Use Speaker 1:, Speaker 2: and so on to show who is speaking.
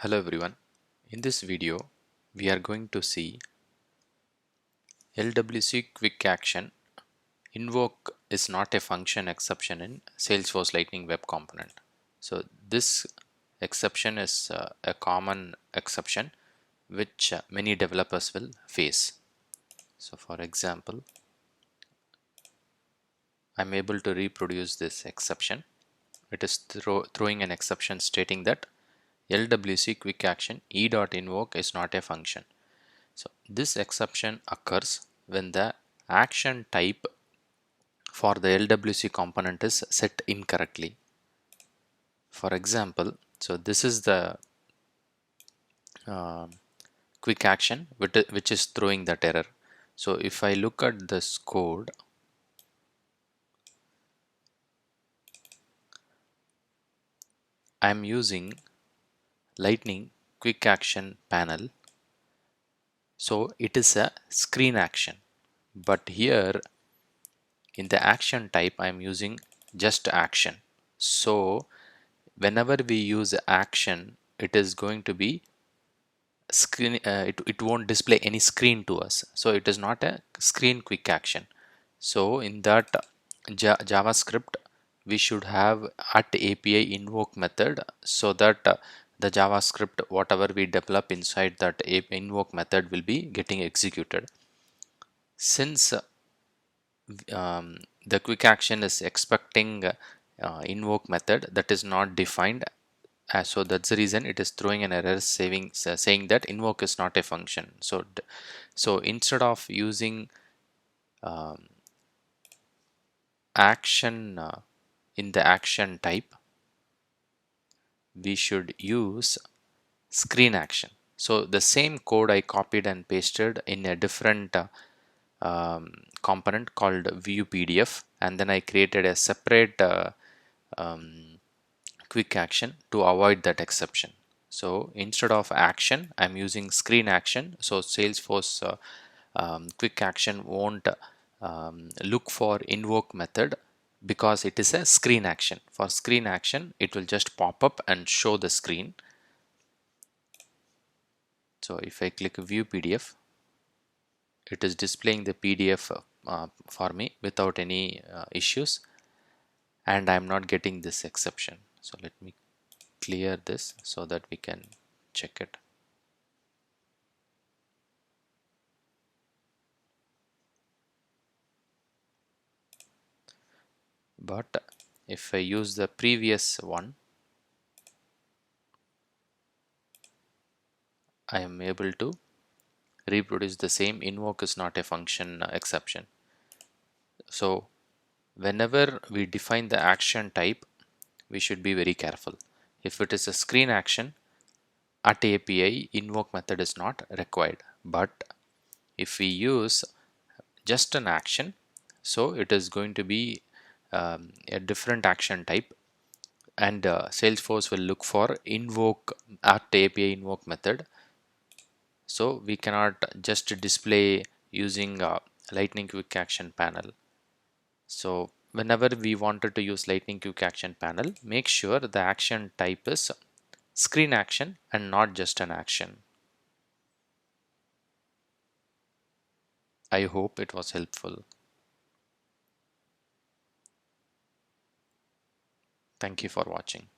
Speaker 1: Hello everyone. In this video, we are going to see LWC Quick Action invoke is not a function exception in Salesforce Lightning Web Component. So this exception is a common exception which many developers will face. So for example, I'm able to reproduce this exception. It is throwing an exception stating that LWC Quick Action e.invoke is not a function. So this exception occurs when the action type for the LWC component is set incorrectly. For example, so this is the quick action which is throwing that error. So if I look at this code, I'm using Lightning Quick Action panel. So it is a screen action, but here in the action type I'm using just action. So whenever we use action, it is going to be screen, it won't display any screen to us, so it is not a screen quick action. So in that JavaScript we should have @API invoke method, so that the JavaScript whatever we develop inside that invoke method will be getting executed. Since the quick action is expecting invoke method that is not defined, so that's the reason it is throwing an error saying that invoke is not a function. So instead of using action in the action type, we should use screen action. So the same code I copied and pasted in a different component called view PDF, and then I created a separate quick action to avoid that exception. So instead of action, I'm using screen action. So Salesforce quick action won't look for invoke method because it is a screen action. For screen action, it will just pop up and show the screen. So if I click view PDF, it is displaying the PDF for me without any issues, and I'm not getting this exception. So let me clear this so that we can check it. But if I use the previous one, I am able to reproduce the same invoke is not a function exception. So whenever we define the action type, we should be very careful. If it is a screen action, @API invoke method is not required. But if we use just an action, so it is going to be a different action type, and Salesforce will look for invoke @API invoke method. So we cannot just display using Lightning Quick Action panel. So whenever we wanted to use Lightning Quick Action panel, make sure the action type is screen action and not just an action. I hope it was helpful. Thank you for watching.